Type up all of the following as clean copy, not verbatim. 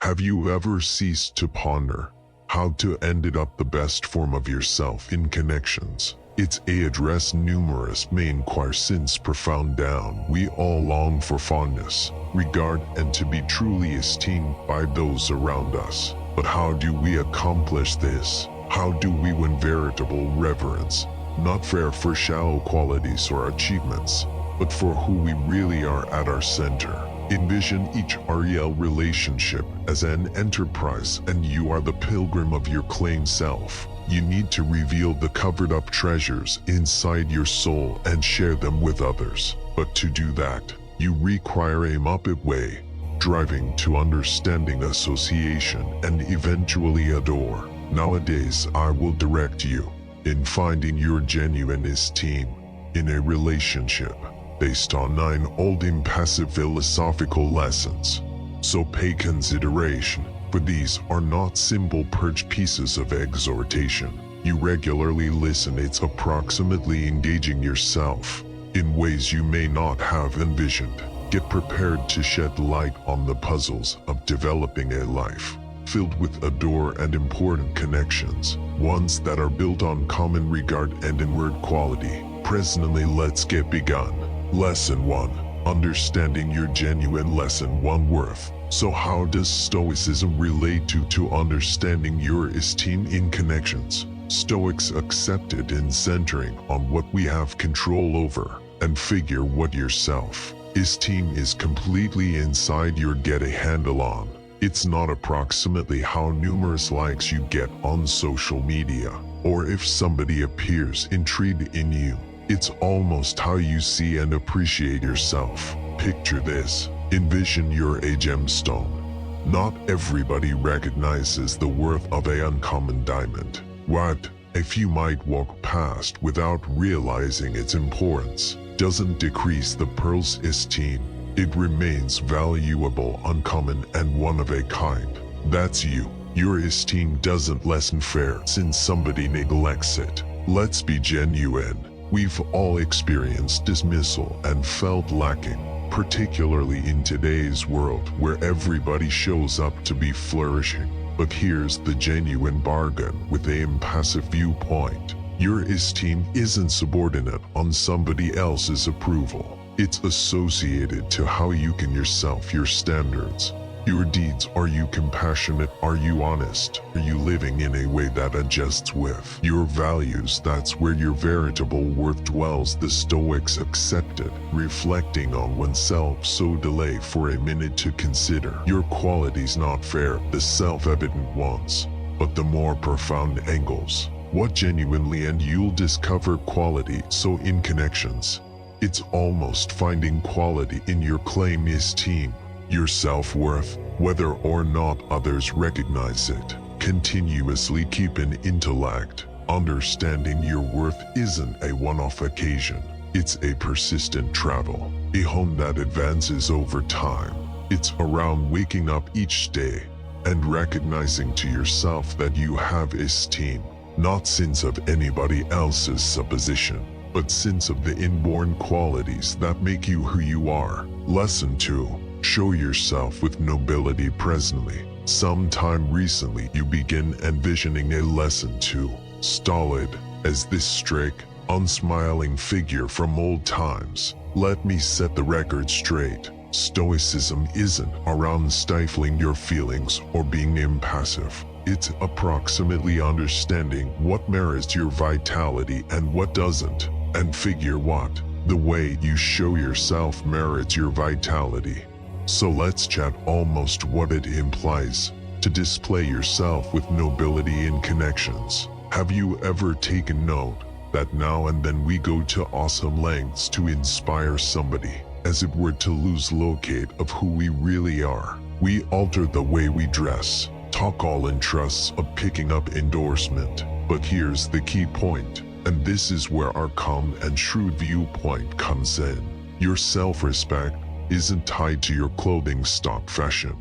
Have you ever ceased to ponder how to ended up the best form of yourself in connections? It's a address numerous may inquire since profound down. We all long for fondness, regard, and to be truly esteemed by those around us. But how do we accomplish this? How do we win veritable reverence? Not for shallow qualities or achievements, but for who we really are at our center. Envision each REL relationship as an enterprise, and you are the pilgrim of your claimed self. You need to reveal the covered-up treasures inside your soul and share them with others. But to do that, you require a Muppet way, driving to understanding, association, and eventually adore. Nowadays, I will direct you in finding your genuine esteem in a relationship based on 9 old impassive philosophical lessons. So pay consideration, for these are not simple purged pieces of exhortation. You regularly listen, it's approximately engaging yourself in ways you may not have envisioned. Get prepared to shed light on the puzzles of developing a life filled with adore and important connections, ones that are built on common regard and inward quality. Presently, let's get begun. Lesson 1. Understanding your genuine. Lesson 1. Worth. So how does Stoicism relate to understanding your esteem in connections? Stoics accepted in centering on what we have control over and figure what yourself esteem is completely inside your get a handle on. It's not approximately how numerous likes you get on social media, or if somebody appears intrigued in you. It's almost how you see and appreciate yourself. Picture this. Envision you're a gemstone. Not everybody recognizes the worth of an uncommon diamond. What a few might walk past without realizing its importance doesn't decrease the pearl's esteem. It remains valuable, uncommon, and one of a kind. That's you. Your esteem doesn't lessen fair since somebody neglects it. Let's be genuine. We've all experienced dismissal and felt lacking, particularly in today's world where everybody shows up to be flourishing. But here's the genuine bargain with an impassive viewpoint. Your esteem isn't subordinate on somebody else's approval. It's associated to how you can yourself, your standards, your deeds. Are you compassionate? Are you honest? Are you living in a way that adjusts with your values? That's where your veritable worth dwells. The Stoics accepted reflecting on oneself, so delay for a minute to consider your qualities, not fair, the self-evident ones, but the more profound angles. What genuinely, and you'll discover quality. So in connections, it's almost finding quality in your claim esteem, your self-worth, whether or not others recognize it. Continuously keep an intellect. Understanding your worth isn't a one-off occasion. It's a persistent travel, a home that advances over time. It's around waking up each day and recognizing to yourself that you have esteem, not since of anybody else's supposition, but since of the inborn qualities that make you who you are. Lesson 2. Show yourself with nobility. Presently, sometime recently, you begin envisioning a lesson 2. Stolid as this strict, unsmiling figure from old times. Let me set the record straight. Stoicism isn't around stifling your feelings or being impassive. It's approximately understanding what merits your vitality and what doesn't, and figure what the way you show yourself merits your vitality. So let's chat almost what it implies to display yourself with nobility in connections. Have you ever taken note that now and then we go to awesome lengths to inspire somebody, as it were to lose locate of who we really are? We alter the way we dress, talk, all in trusts of picking up endorsement. But here's the key point, and this is where our calm and shrewd viewpoint comes in. Your self-respect isn't tied to your clothing stock, fashion,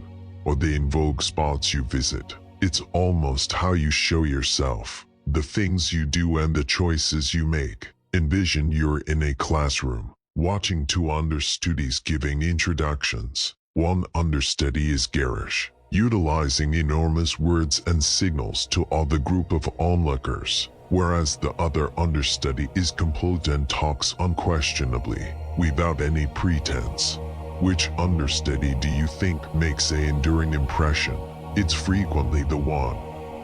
or the in vogue spots you visit. It's almost how you show yourself, the things you do and the choices you make. Envision you're in a classroom, watching 2 understudies giving introductions. One understudy is garish, utilizing enormous words and signals to awe the group of onlookers, whereas the other understudy is composed and talks unquestionably, without any pretense. Which understudy do you think makes an enduring impression? It's frequently the one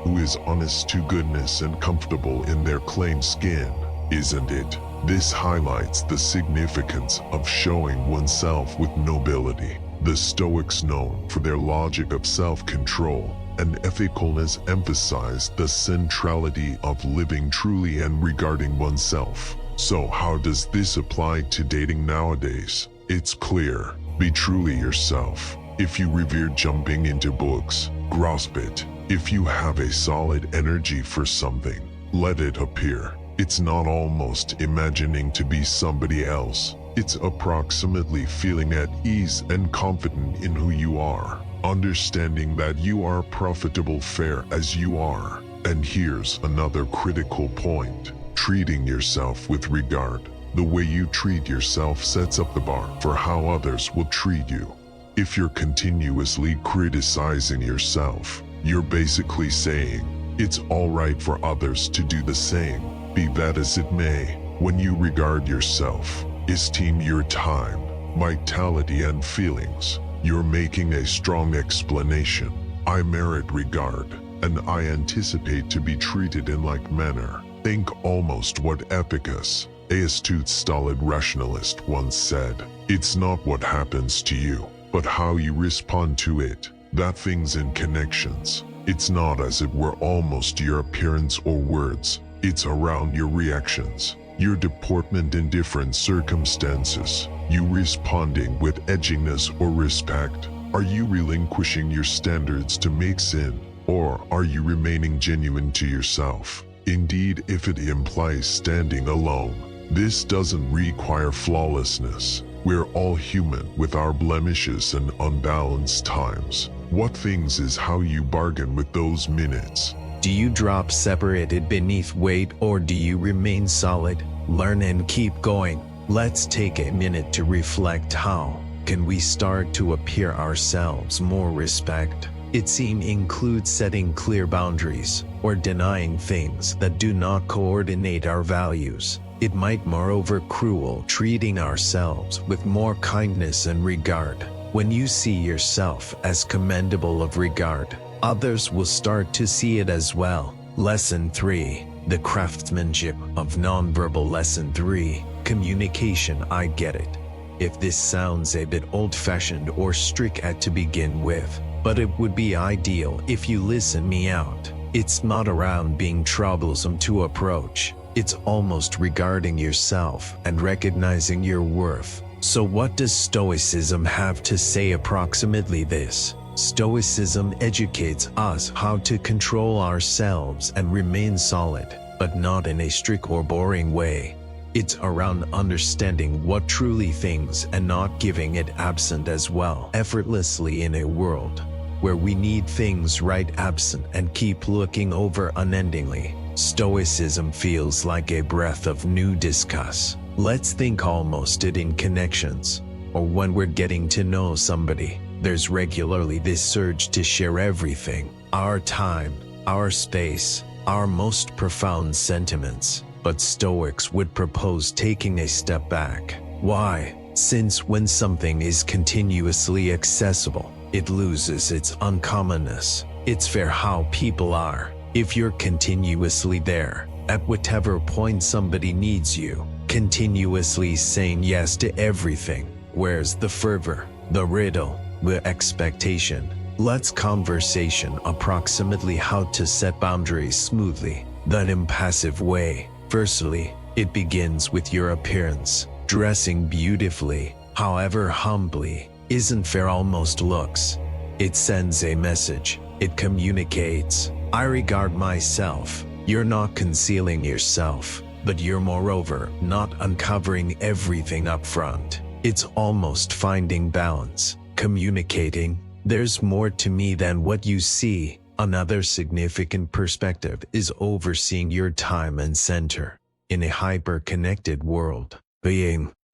who is honest to goodness and comfortable in their claimed skin, isn't it? This highlights the significance of showing oneself with nobility. The Stoics, known for their logic of self-control and ethicalness, emphasize the centrality of living truly and regarding oneself. So how does this apply to dating nowadays? It's clear. Be truly yourself. If you revere jumping into books, grasp it. If you have a solid energy for something, let it appear. It's not almost imagining to be somebody else. It's approximately feeling at ease and confident in who you are, understanding that you are profitable fair as you are. And here's another critical point: treating yourself with regard. The way you treat yourself sets up the bar for how others will treat you. If you're continuously criticizing yourself, you're basically saying, it's alright for others to do the same. Be that as it may, when you regard yourself, esteem your time, vitality and feelings, you're making a strong explanation. I merit regard, and I anticipate to be treated in like manner. Think almost what Epicus, an astute stolid rationalist, once said. It's not what happens to you, but how you respond to it. That things in connections. It's not as it were almost your appearance or words. It's around your reactions, your deportment in different circumstances. You responding with edginess or respect. Are you relinquishing your standards to mix in, or are you remaining genuine to yourself? Indeed, if it implies standing alone, this doesn't require flawlessness. We're all human with our blemishes and unbalanced times. What things is how you bargain with those minutes. Do you drop separated beneath weight, or do you remain solid, learn and keep going? Let's take a minute to reflect. How can we start to appear ourselves more respect? It seems includes setting clear boundaries or denying things that do not coordinate our values. It might moreover cruel treating ourselves with more kindness and regard. When you see yourself as commendable of regard, others will start to see it as well. Lesson 3. The craftsmanship of nonverbal. Lesson 3. Communication. I get it. If this sounds a bit old-fashioned or strict to begin with, but it would be ideal if you listen me out. It's not around being troublesome to approach. It's almost regarding yourself and recognizing your worth. So what does Stoicism have to say? Approximately this. Stoicism educates us how to control ourselves and remain solid, but not in a strict or boring way. It's around understanding what truly things and not giving it absent as well. Effortlessly in a world where we need things right absent and keep looking over unendingly, Stoicism feels like a breath of new discuss. Let's think almost it in connections, or when we're getting to know somebody. There's regularly this surge to share everything, our time, our space, our most profound sentiments. But Stoics would propose taking a step back. Why? Since when something is continuously accessible, it loses its uncommonness. It's fair how people are. If you're continuously there, at whatever point somebody needs you, continuously saying yes to everything, where's the fervor, the riddle, the expectation? Let's conversation approximately how to set boundaries smoothly, that impassive way. Firstly, it begins with your appearance. Dressing beautifully, however humbly, isn't fair almost looks. It sends a message. It communicates. I regard myself. You're not concealing yourself, but you're moreover not uncovering everything up front. It's almost finding balance, communicating. There's more to me than what you see. Another significant perspective is overseeing your time and center. In a hyper-connected world,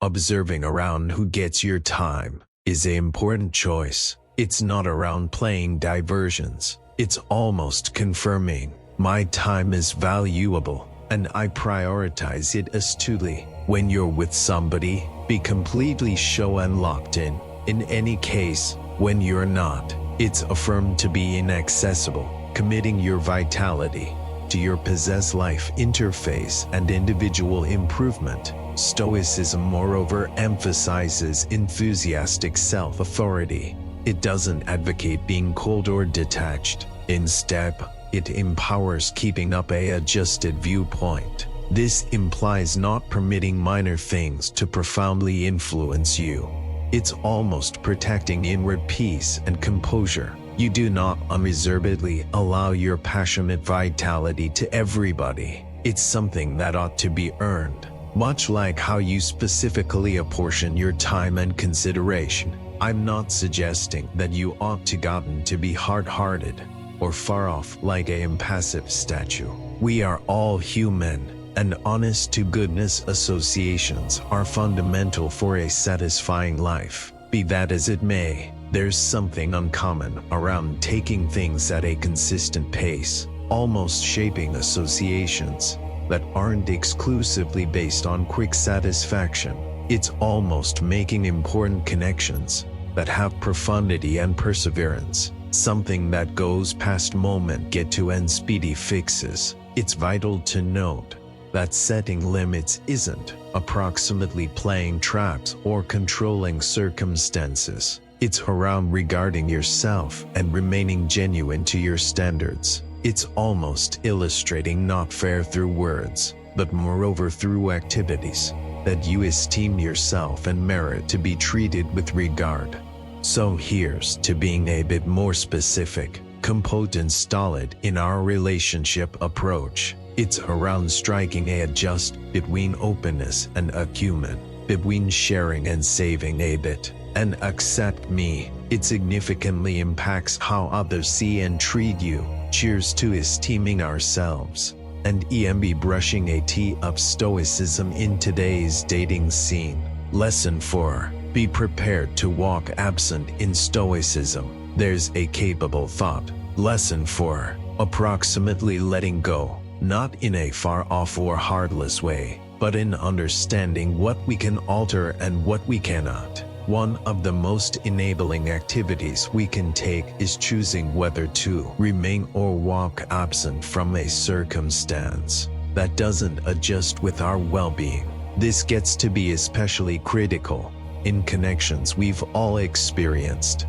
observing around who gets your time is an important choice. It's not around playing diversions. It's almost confirming, my time is valuable, and I prioritize it astutely. When you're with somebody, be completely show and locked in. In any case, when you're not, it's affirmed to be inaccessible, committing your vitality to your possess life interface and individual improvement. Stoicism, moreover, emphasizes enthusiastic self-authority. It doesn't advocate being cold or detached. Instead, it empowers keeping up a adjusted viewpoint. This implies not permitting minor things to profoundly influence you. It's almost protecting inward peace and composure. You do not unreservedly allow your passionate vitality to everybody. It's something that ought to be earned, much like how you specifically apportion your time and consideration. I'm not suggesting that you ought to gotten to be hard-hearted or far off like a impassive statue. We are all human, and honest-to-goodness associations are fundamental for a satisfying life. Be that as it may, there's something uncommon around taking things at a consistent pace, almost shaping associations that aren't exclusively based on quick satisfaction. It's almost making important connections that have profundity and perseverance, something that goes past moment get to and speedy fixes. It's vital to note that setting limits isn't approximately playing traps or controlling circumstances. It's around regarding yourself and remaining genuine to your standards. It's almost illustrating not fair through words, but moreover through activities, that you esteem yourself and merit to be treated with regard. So here's to being a bit more specific, composed and stolid in our relationship approach. It's around striking a just between openness and acumen, between sharing and saving a bit. And accept me, it significantly impacts how others see and treat you. Cheers to esteeming ourselves. And EMB brushing a tea up Stoicism in today's dating scene. Lesson 4. Be prepared to walk absent in Stoicism. There's a capable thought. Lesson 4. Approximately letting go. Not in a far-off or heartless way, but in understanding what we can alter and what we cannot. One of the most enabling activities we can take is choosing whether to remain or walk absent from a circumstance that doesn't adjust with our well-being. This gets to be especially critical in connections we've all experienced.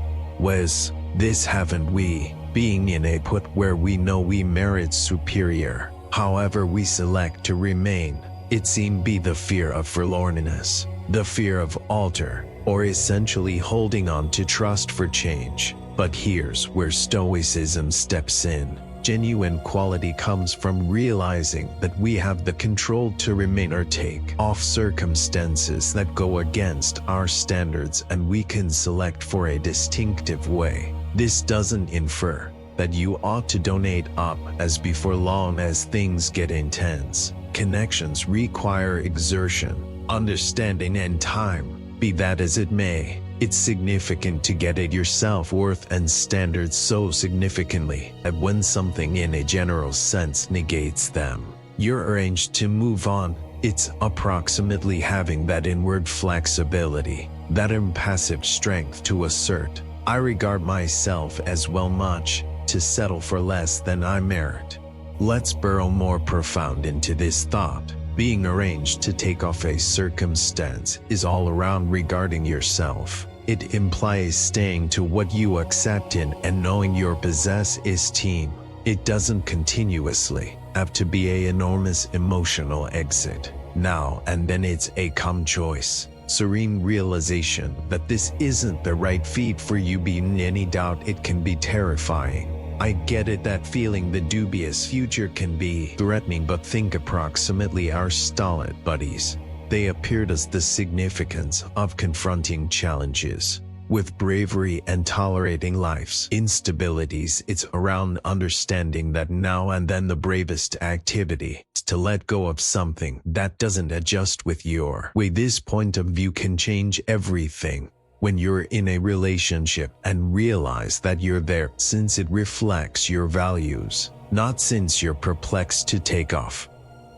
This haven't we? Being in a put where we know we merit superior. However we select to remain, it seem be the fear of forlornness, the fear of alter, or essentially holding on to trust for change. But here's where Stoicism steps in. Genuine quality comes from realizing that we have the control to remain or take off circumstances that go against our standards, and we can select for a distinctive way. This doesn't infer that you ought to donate up as before long as things get intense. Connections require exertion, understanding, and time. Be that as it may, it's significant to get at your self-worth and standards so significantly that when something in a general sense negates them, you're arranged to move on. It's approximately having that inward flexibility, that impassive strength to assert, I regard myself as well much to settle for less than I merit. Let's burrow more profound into this thought. Being arranged to take off a circumstance is all around regarding yourself. It implies staying to what you accept in and knowing your possess esteem. It doesn't continuously have to be an enormous emotional exit. Now and then it's a calm choice, serene realization that this isn't the right feat for you. Beyond any doubt, it can be terrifying. I get it that feeling the dubious future can be threatening, but think approximately our stolid buddies. They appeared as the significance of confronting challenges with bravery and tolerating life's instabilities. It's around understanding that now and then the bravest activity is to let go of something that doesn't adjust with your way. This point of view can change everything. when you're in a relationship and realize that you're there since it reflects your values, not since you're perplexed to take off.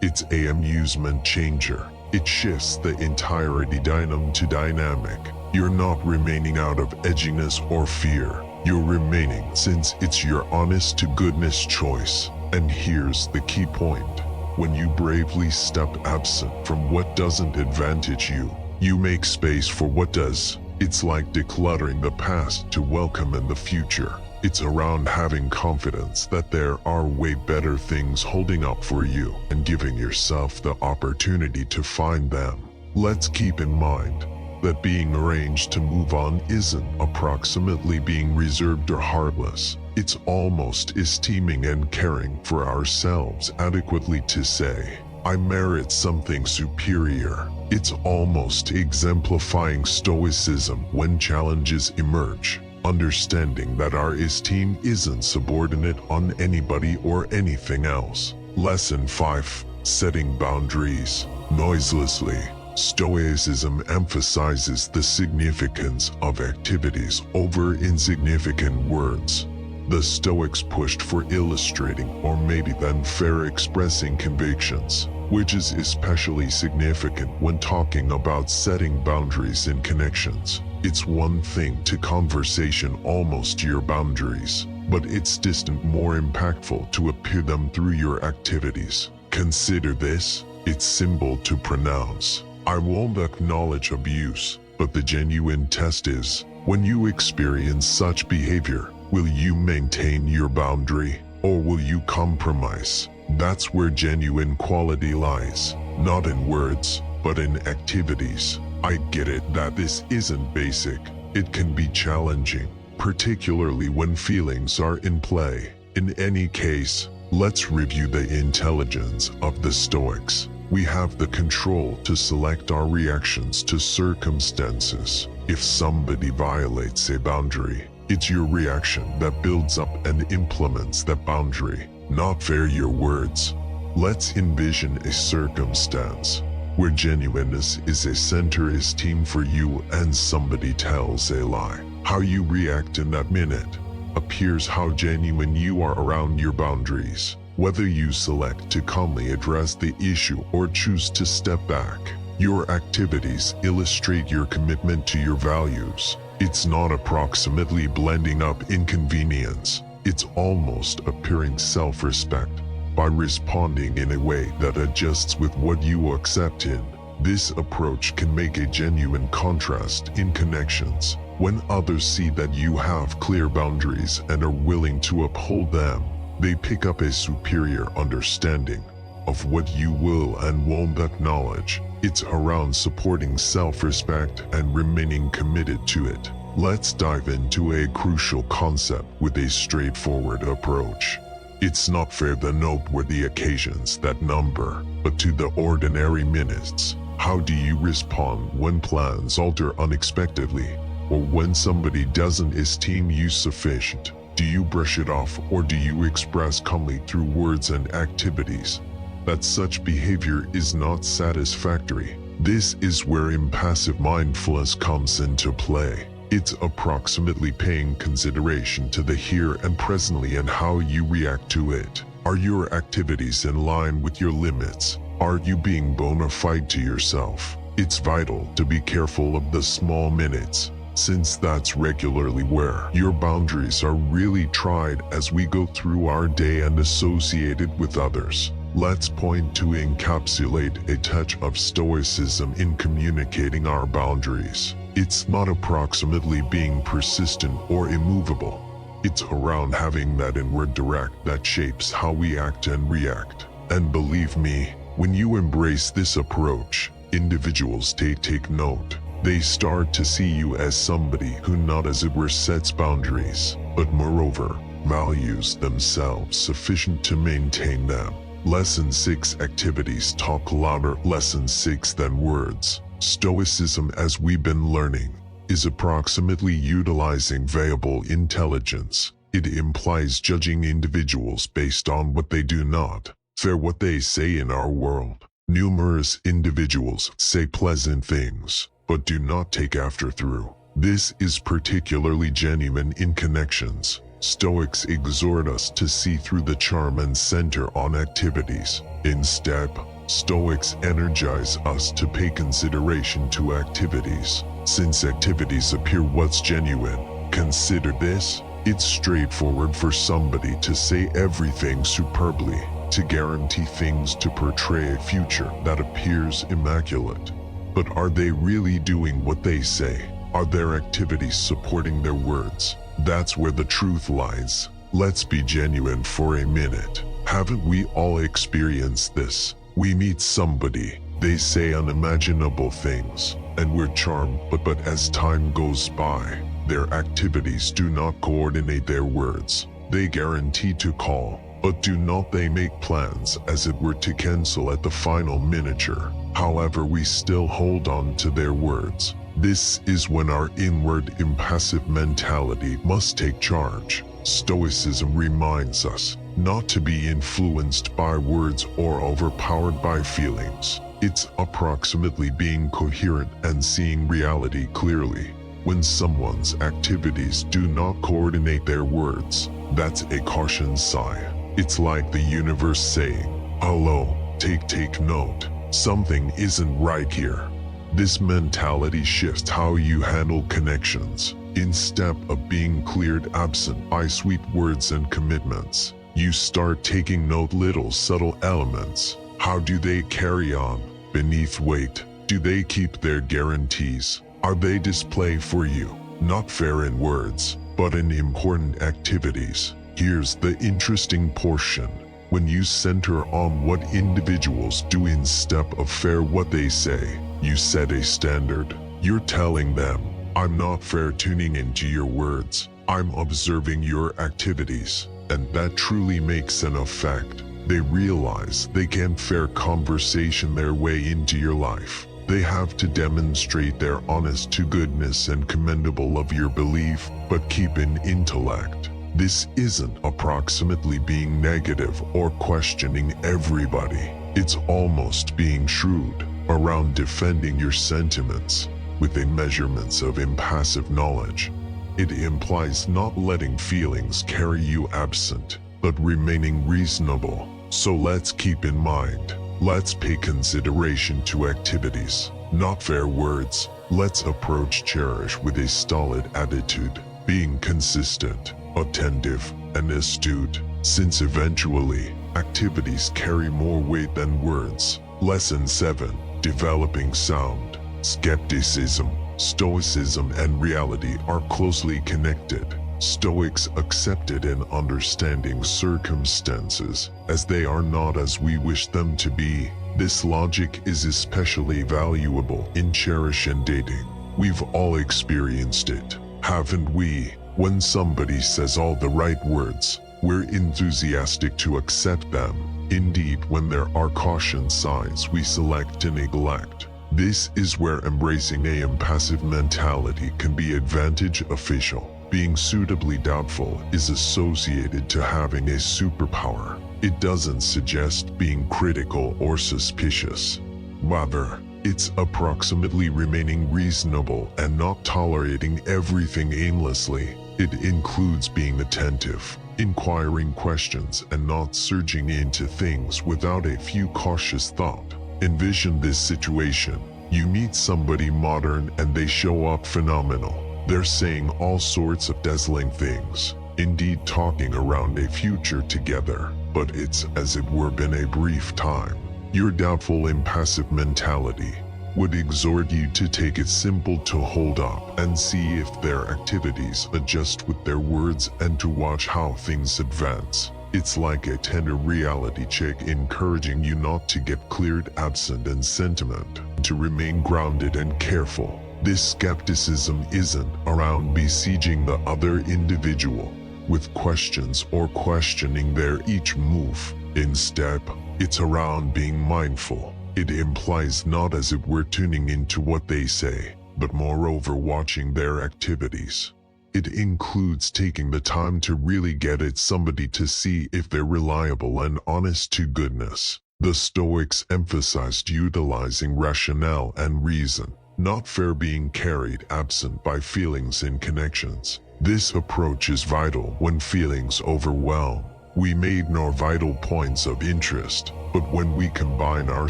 It's an amusement changer. It shifts the entirety dynamic to dynamic. You're not remaining out of edginess or fear. You're remaining since it's your honest to goodness choice. And here's the key point. When you bravely step absent from what doesn't advantage you, you make space for what does. It's like decluttering the past to welcome in the future. It's around having confidence that there are way better things holding up for you and giving yourself the opportunity to find them. Let's keep in mind that being arranged to move on isn't approximately being reserved or heartless. It's almost esteeming and caring for ourselves adequately to say, I merit something superior. It's almost exemplifying Stoicism when challenges emerge, understanding that our esteem isn't subordinate on anybody or anything else. Lesson 5. Setting boundaries noiselessly. Stoicism emphasizes the significance of activities over insignificant words. The Stoics pushed for illustrating or maybe then fair expressing convictions, which is especially significant when talking about setting boundaries in connections. It's one thing to conversation almost your boundaries, but it's distant more impactful to appear them through your activities. Consider this, it's simple to pronounce. I won't acknowledge abuse, but the genuine test is, when you experience such behavior, will you maintain your boundary, or will you compromise? That's where genuine quality lies, not in words, but in activities. I get it that this isn't basic. It can be challenging, particularly when feelings are in play. In any case, let's review the intelligence of the Stoics. We have the control to select our reactions to circumstances. If somebody violates a boundary, it's your reaction that builds up and implements that boundary, not your words. Let's envision a circumstance where genuineness is a center esteem for you and somebody tells a lie. How you react in that minute appears how genuine you are around your boundaries. Whether you select to calmly address the issue or choose to step back, your activities illustrate your commitment to your values. It's not approximately blending up inconvenience. It's almost appearing self-respect by responding in a way that adjusts with what you accept in. This approach can make a genuine contrast in connections. When others see that you have clear boundaries and are willing to uphold them, they pick up a superior understanding of what you will and won't acknowledge. It's around supporting self-respect and remaining committed to it. Let's dive into a crucial concept with a straightforward approach. It's not the noteworthy occasions that number, but to the ordinary minutes. How do you respond when plans alter unexpectedly, or when somebody doesn't esteem you sufficient? Do you brush it off, or do you express calmly through words and activities that such behavior is not satisfactory? This is where impassive mindfulness comes into play. It's approximately paying consideration to the here and presently and how you react to it. Are your activities in line with your limits? Are you being bona fide to yourself? It's vital to be careful of the small minutes, since that's regularly where your boundaries are really tried as we go through our day and associated with others. Let's point to encapsulate a touch of Stoicism in communicating our boundaries. It's not approximately being persistent or immovable. It's around having that inward direct that shapes how we act and react. And believe me, when you embrace this approach, individuals take note. They start to see you as somebody who not as it were sets boundaries, but moreover, values themselves sufficient to maintain them. Lesson 6. Activities talk louder. Lesson 6 than words. Stoicism, as we've been learning, is approximately utilizing variable intelligence. It implies judging individuals based on what they do not, what they say in our world. Numerous individuals say pleasant things, but do not take after through. This is particularly genuine in connections. Stoics exhort us to see through the charm and center on activities. Instead, Stoics energize us to pay consideration to activities. Since activities appear what's genuine, consider this. It's straightforward for somebody to say everything superbly, to guarantee things, to portray a future that appears immaculate. But are they really doing what they say? Are their activities supporting their words? That's where the truth lies. Let's be genuine for a minute. Haven't we all experienced this? We meet somebody, they say unimaginable things, and we're charmed, but as time goes by, their activities do not coordinate their words. They guarantee to call, but do not they make plans as it were to cancel at the final miniature. However, we still hold on to their words. This is when our inward impassive mentality must take charge. Stoicism reminds us not to be influenced by words or overpowered by feelings. It's approximately being coherent and seeing reality clearly. When someone's activities do not coordinate their words, that's a caution sign. It's like the universe saying, "Hello, take note. Something isn't right here." This mentality shifts how you handle connections. Instead of being cleared absent by sweet words and commitments, you start taking note little subtle elements. How do they carry on beneath weight? Do they keep their guarantees? Are they display for you, not fair in words, but in important activities? Here's the interesting portion. When you center on what individuals do instead of fair what they say, you set a standard. You're telling them, "I'm not fair tuning into your words. I'm observing your activities." And that truly makes an effect. They realize they can't fair conversation their way into your life. They have to demonstrate their honest to goodness and commendable of your belief, but keep in intellect. This isn't approximately being negative or questioning everybody. It's almost being shrewd around defending your sentiments with a measurements of impassive knowledge. It implies not letting feelings carry you absent, but remaining reasonable. So let's keep in mind, let's pay consideration to activities, not fair words. Let's approach cherish with a stolid attitude, being consistent, attentive, and astute, since eventually, activities carry more weight than words. Lesson 7. Developing sound. Skepticism, Stoicism, and reality are closely connected. Stoics accepted and understanding circumstances as they are not as we wish them to be. This logic is especially valuable in cherish and dating. We've all experienced it, haven't we? When somebody says all the right words, we're enthusiastic to accept them. Indeed, when there are caution signs, we select to neglect. This is where embracing a impassive mentality can be advantage official. Being suitably doubtful is associated to having a superpower. It doesn't suggest being critical or suspicious. Rather, it's approximately remaining reasonable and not tolerating everything aimlessly. It includes being attentive, inquiring questions, and not surging into things without a few cautious thought. Envision this situation. You meet somebody modern and they show up phenomenal. They're saying all sorts of dazzling things, indeed talking around a future together, but it's as it were been a brief time. Your doubtful impassive mentality would exhort you to take it simple to hold up and see if their activities adjust with their words and to watch how things advance. It's like a tender reality check encouraging you not to get cleared absent in sentiment, to remain grounded and careful. This skepticism isn't around besieging the other individual with questions or questioning their each move. Instead, it's around being mindful. It implies not as if we're tuning into what they say, but moreover watching their activities. It includes taking the time to really get at somebody to see if they're reliable and honest to goodness. The Stoics emphasized utilizing rationale and reason, not fair being carried absent by feelings in connections. This approach is vital when feelings overwhelm. We may ignore vital points of interest, but when we combine our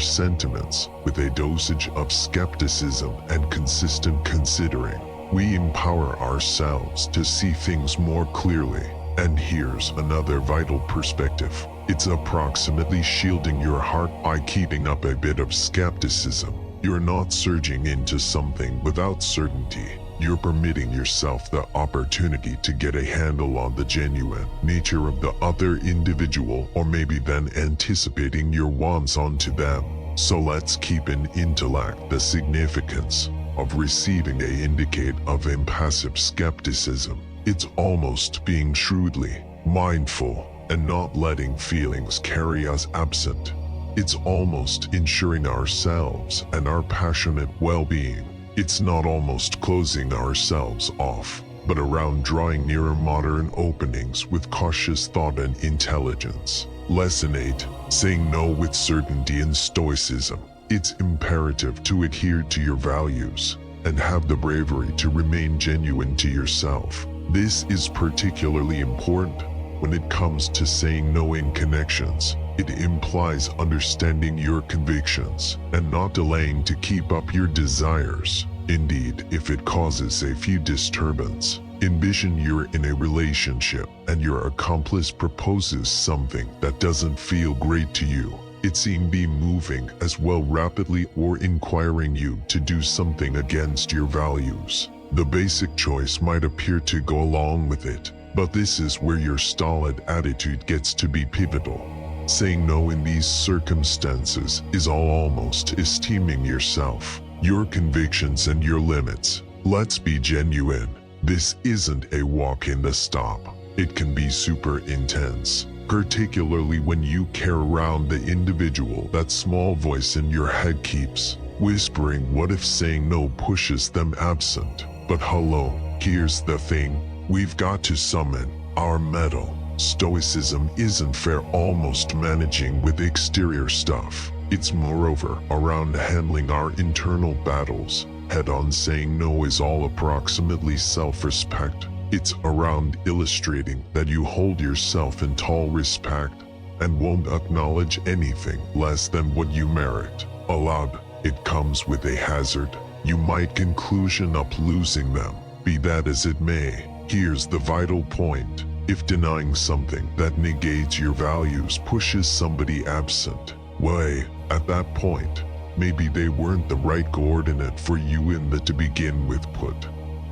sentiments with a dosage of skepticism and consistent considering, we empower ourselves to see things more clearly. And here's another vital perspective. It's approximately shielding your heart by keeping up a bit of skepticism. You're not surging into something without certainty. You're permitting yourself the opportunity to get a handle on the genuine nature of the other individual, or maybe then anticipating your wants onto them. So let's keep in intellect the significance of receiving a indicate of impassive skepticism. It's almost being shrewdly mindful and not letting feelings carry us absent. It's almost ensuring ourselves and our passionate well-being. It's not almost closing ourselves off, but around drawing nearer modern openings with cautious thought and intelligence. Lesson 8. Saying no with certainty in Stoicism. It's imperative to adhere to your values and have the bravery to remain genuine to yourself. This is particularly important when it comes to saying no in connections. It implies understanding your convictions and not delaying to keep up your desires. Indeed, if it causes a few disturbance, envision you're in a relationship and your accomplice proposes something that doesn't feel great to you. It seems be moving as well rapidly or inquiring you to do something against your values. The basic choice might appear to go along with it, but this is where your stolid attitude gets to be pivotal. Saying no in these circumstances is almost esteeming yourself, your convictions and your limits. Let's be genuine. This isn't a walk in the stop. It can be super intense, particularly when you carry around the individual that small voice in your head keeps whispering what if saying no pushes them absent. But hello, here's the thing. We've got to summon our mettle. Stoicism isn't fair almost managing with exterior stuff. It's moreover around handling our internal battles head-on. Saying no is all approximately self-respect. It's around illustrating that you hold yourself in tall respect and won't acknowledge anything less than what you merit. Aloud, it comes with a hazard. You might conclusion up losing them. Be that as it may, here's the vital point. If denying something that negates your values pushes somebody absent, well, at that point, maybe they weren't the right coordinate for you in the to begin with put.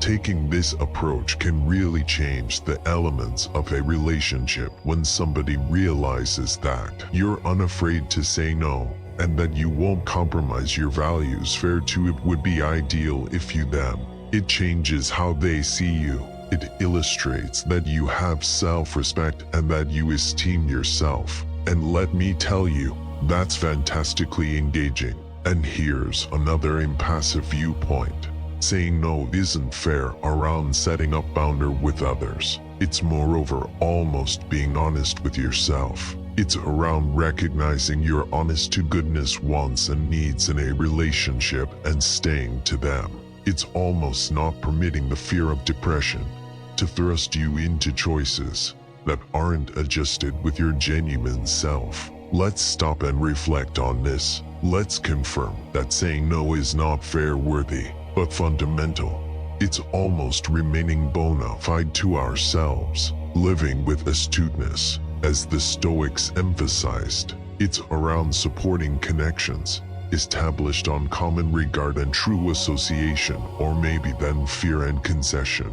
Taking this approach can really change the elements of a relationship when somebody realizes that you're unafraid to say no, and that you won't compromise your values. Fair to it would be ideal if you them. It changes how they see you. It illustrates that you have self-respect and that you esteem yourself. And let me tell you, that's fantastically engaging. And here's another impassive viewpoint. Saying no isn't fair around setting up boundary with others. It's moreover almost being honest with yourself. It's around recognizing your honest-to-goodness wants and needs in a relationship and staying to them. It's almost not permitting the fear of depression to thrust you into choices that aren't adjusted with your genuine self. Let's stop and reflect on this. Let's confirm that saying no is not fair-worthy, but fundamental. It's almost remaining bona fide to ourselves, living with astuteness. As the Stoics emphasized, it's around supporting connections established on common regard and true association, or maybe then fear and concession.